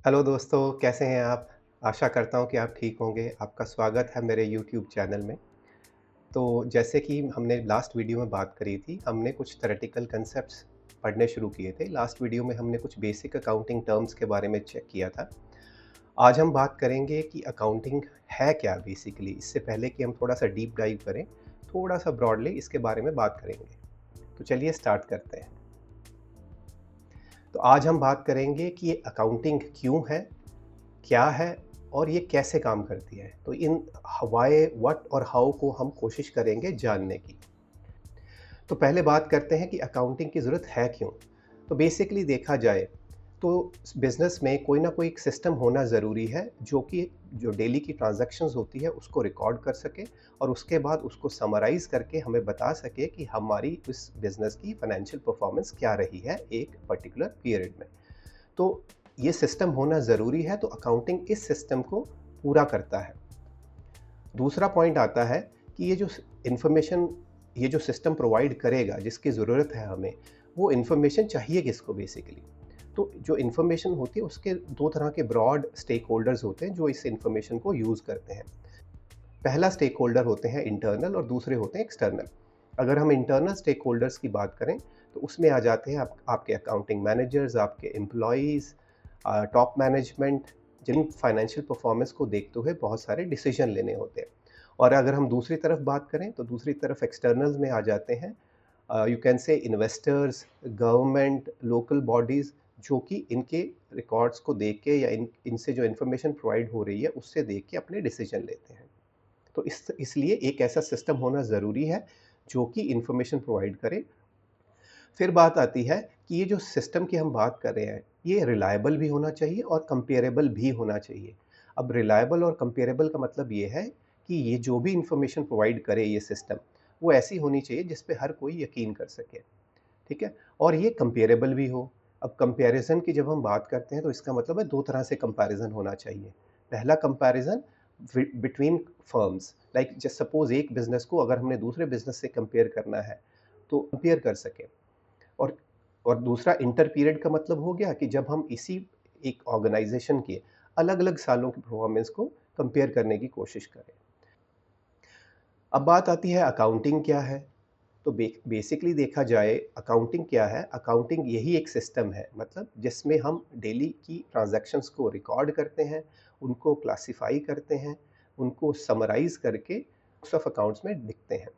Hello दोस्तों, कैसे हैं आप? आशा करता हूँ कि आप ठीक होंगे। आपका स्वागत है मेरे यूट्यूब चैनल में। तो जैसे कि हमने लास्ट वीडियो में बात करी थी, हमने कुछ थ्योरेटिकल कांसेप्ट्स पढ़ने शुरू किए थे। लास्ट वीडियो में हमने कुछ बेसिक अकाउंटिंग टर्म्स के बारे में चेक किया था। आज हम बात करेंगे कि अकाउंटिंग है क्या बेसिकली? इससे पहले कि हम थोड़ा-सा डीप डाइव करें, थोड़ा-सा ब्रॉडली इसके बारे में बात करेंगे। तो चलिए स्टार्ट करते हैं। तो आज हम बात करेंगे कि ये अकाउंटिंग क्यों है, क्या है और ये कैसे काम करती है? तो इन व्हाई, व्हाट और हाउ को हम कोशिश करेंगे जानने की। तो पहले बात करते हैं कि अकाउंटिंग की ज़रूरत है क्यों? तो बेसिकली देखा जाए तो बिज़नेस में कोई ना कोई एक सिस्टम होना ज़रूरी है जो कि जो डेली की ट्रांज़ैक्शंस होती है उसको रिकॉर्ड कर सके और उसके बाद उसको समराइज़ करके हमें बता सके कि हमारी इस बिज़नेस की फ़ाइनेंशियल परफ़ॉर्मेंस क्या रही है एक पर्टिकुलर पीरियड में। तो ये सिस्टम होना ज़रूरी है, तो अकाउंटिंग इस सिस्टम को पूरा करता है। दूसरा पॉइंट आता है कि इन्फॉर्मेशन ये जो सिस्टम प्रोवाइड करेगा, जिसकी ज़रूरत है हमें, वो इन्फॉर्मेशन चाहिए किसको बेसिकली? तो जो इन्फॉर्मेशन होती है उसके 2 तरह के ब्रॉड स्टेक होल्डर्स होते हैं जो इस इन्फॉर्मेशन को यूज़ करते हैं। पहला स्टेक होल्डर होते हैं इंटरनल और दूसरे होते हैं एक्सटर्नल। अगर हम इंटरनल स्टेक होल्डर्स की बात करें, तो उसमें आ जाते हैं आपके अकाउंटिंग मैनेजर्स, आपके एम्प्लॉइज़, टॉप मैनेजमेंट, जिन फाइनेंशियल परफॉर्मेंस को देखते हुए बहुत सारे डिसीजन लेने होते हैं। और अगर हम दूसरी तरफ बात करें, तो दूसरी तरफ एक्सटर्नल्स में आ जाते हैं you can say investors, government, local bodies, जो कि इनके रिकॉर्ड्स को देख के या इनसे जो इन्फॉर्मेशन प्रोवाइड हो रही है, उससे देख के अपने डिसीजन लेते हैं। तो इसलिए एक ऐसा सिस्टम होना ज़रूरी है जो कि इन्फॉर्मेशन प्रोवाइड करे। फिर बात आती है कि ये जो सिस्टम की हम बात कर रहे हैं, ये रिलायबल भी होना चाहिए और कंपेरेबल भी होना चाहिए। अब रिलायबल और कंपेरेबल का मतलब ये है कि ये जो भी इन्फॉर्मेशन प्रोवाइड करे ये सिस्टम, वो ऐसी होनी चाहिए जिस पे हर कोई यकीन कर सके, ठीक है? और ये कंपेरेबल भी हो। अब कंपैरिज़न की जब हम बात करते हैं तो इसका मतलब है 2 तरह से कंपैरिज़न होना चाहिए। पहला comparison between firms, like just suppose एक बिज़नेस को अगर हमने दूसरे बिज़नेस से कंपेयर करना है, तो कंपेयर कर सकें। और दूसरा इंटर पीरियड का मतलब हो गया कि जब हम इसी एक ऑर्गेनाइज़ेशन के अलग-अलग सालों की परफ़ॉर्मेंस को कंपेयर करने की कोशिश करें। अब बात आती है अकाउंटिंग क्या है? तो बेसिकली देखा जाए अकाउंटिंग क्या है? अकाउंटिंग यही एक सिस्टम है, मतलब जिसमें हम डेली की ट्रांज़ैक्शंस को रिकॉर्ड करते हैं, उनको क्लासिफ़ाई करते हैं, उनको समराइज़ करके बुक्स ऑफ अकाउंट्स में लिखते हैं।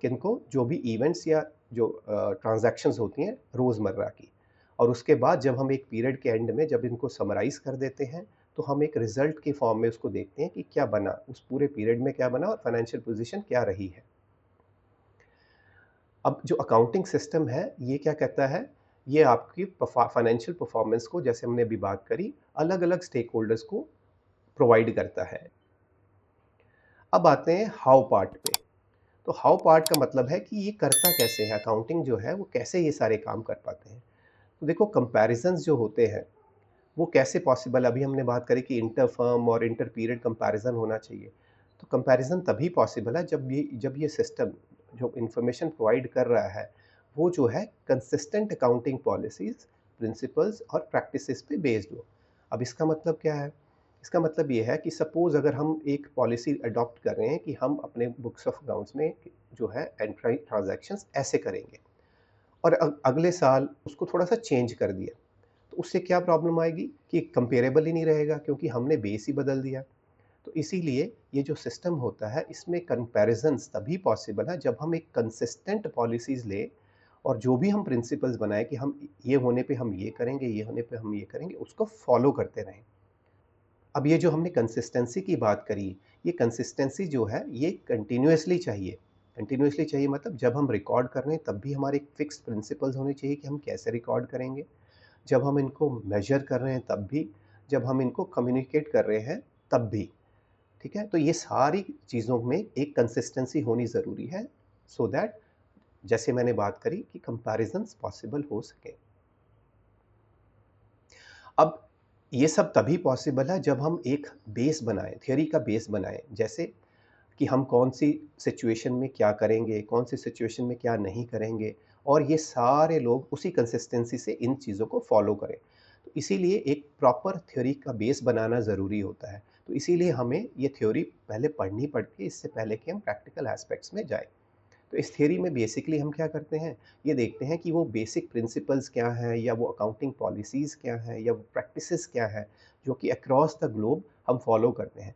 किनको? जो भी इवेंट्स या जो ट्रांज़ैक्शंस होती हैं रोज़मर्रा की। और उसके बाद जब हम एक पीरियड के एंड में जब इनको समराइज़ कर देते हैं, तो हम एक रिज़ल्ट के फ़ॉर्म में उसको देखते हैं कि क्या बना, उस पूरे पीरियड में क्या बना और फाइनेंशियल पोज़ीशन क्या रही है। अब जो अकाउंटिंग सिस्टम है, ये क्या कहता है? ये आपकी फाइनेंशियल परफ़ॉर्मेंस को, जैसे हमने अभी बात करी, अलग-अलग स्टेक होल्डर्स को प्रोवाइड करता है। अब आते हैं हाउ पार्ट पे। तो हाउ पार्ट का मतलब है कि ये करता कैसे है, अकाउंटिंग जो है वो कैसे ये सारे काम कर पाते हैं। तो देखो कंपैरिजंस जो होते हैं वो कैसे पॉसिबल, अभी हमने बात करी कि इंटर फर्म और इंटर पीरियड कंपैरिजन होना चाहिए। तो कंपैरिजन तभी पॉसिबल है जब ये सिस्टम जो इंफॉर्मेशन प्रोवाइड कर रहा है वो जो है कंसिस्टेंट अकाउंटिंग पॉलिसीज, प्रिंसिपल्स और प्रैक्टिसेस पे बेस्ड हो। अब इसका मतलब क्या है? इसका मतलब ये है कि सपोज़ अगर हम एक पॉलिसी अडॉप्ट कर रहे हैं कि हम अपने बुक्स ऑफ अकाउंट्स में जो है एंट्री ट्रांज़ैक्शंस ऐसे करेंगे और अगले साल उसको थोड़ा-सा चेंज कर दिया, तो उससे क्या प्रॉब्लम आएगी कि कंपेरेबल ही नहीं रहेगा क्योंकि हमने बेस ही बदल दिया। तो इसीलिए ये जो सिस्टम होता है इसमें कंपैरिजंस तभी पॉसिबल है जब हम एक कंसिस्टेंट पॉलिसीज़ लें और जो भी हम प्रिंसिपल्स बनाएँ कि हम ये होने पे हम ये करेंगे, ये होने पे हम ये करेंगे, उसको फॉलो करते रहें। अब ये जो हमने कंसिस्टेंसी की बात करी, ये कंसिस्टेंसी जो है ये कंटिन्यूअसली चाहिए। कंटिन्यूअसली चाहिए मतलब जब हम रिकॉर्ड कर रहे हैं तब भी हमारे एक फिक्स्ड प्रिंसिपल्स होने चाहिए कि हम कैसे रिकॉर्ड करेंगे। जब हम इनको मेज़र कर रहे हैं तब भी, जब हम इनको कम्युनिकेट कर रहे हैं तब भी, ठीक है? तो ये सारी चीज़ों में एक कंसिस्टेंसी होनी ज़रूरी है सो दैट जैसे मैंने बात करी कि कंपैरिज़न्स पॉसिबल हो सकें। अब ये सब तभी पॉसिबल है जब हम एक बेस बनाएँ, थियरी का बेस बनाएँ। जैसे कि हम कौन-सी सिचुएशन में क्या करेंगे, कौन-सी सिचुएशन में क्या नहीं करेंगे और ये सारे लोग उसी कंसिस्टेंसी से इन चीज़ों को फ़ॉलो करें। तो इसीलिए एक प्रॉपर थ्योरी का बेस बनाना ज़रूरी होता है। तो इसीलिए हमें ये थ्योरी पहले पढ़नी पड़ती है, इससे पहले कि हम प्रैक्टिकल एस्पेक्ट्स में जाएँ। तो इस थ्योरी में बेसिकली हम क्या करते हैं, ये देखते हैं कि वो बेसिक प्रिंसिपल्स क्या हैं या वो अकाउंटिंग पॉलिसीज़ क्या हैं या वो प्रैक्टिसेस क्या हैं, जो कि अक्रॉस द ग्लोब हम फॉलो करते हैं।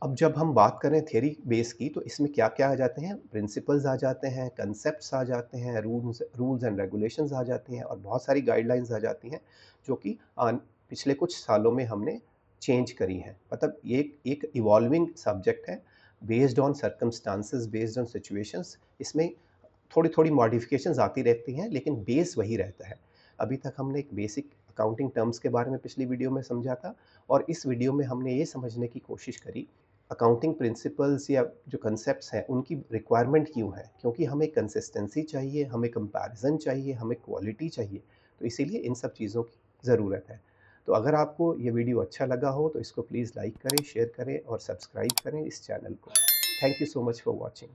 अब जब हम बात करें थ्योरी बेस की, तो इसमें क्या-क्या आ जाते हैं, प्रिंसिपल्स आ जाते हैं, कांसेप्ट्स आ जाते हैं, रूल्स रूल्स एंड रेगुलेशंस आ जाती हैं और बहुत सारी गाइडलाइंस आ जाती हैं, जो कि पिछले कुछ सालों में हमने चेंज करी हैं। मतलब ये एक एक इवॉल्विंग सब्जेक्ट है, based on circumstances, based on situations. इसमें थोड़ी-थोड़ी मॉडिफ़िकेशंस आती रहती हैं, लेकिन बेस वही रहता है। अभी तक हमने एक बेसिक अकाउंटिंग टर्म्स के बारे में पिछली वीडियो में समझा था और इस वीडियो में हमने ये समझने की कोशिश करी, अकाउंटिंग प्रिंसिपल्स या जो कॉन्सेप्ट्स हैं, उनकी रिक्वायरमेंट क्यों है? क्योंकि हमें कंसिस्टेंसी चाहिए, हमें कंपैरिज़न चाहिए, हमें क्वालिटी चाहिए। तो इसीलिए इन सब चीज़ों की ज़रूरत है। तो अगर आपको ये वीडियो अच्छा लगा हो, तो इसको प्लीज़ लाइक करें, शेयर करें और सब्सक्राइब करें इस चैनल को। Thank you so much for watching.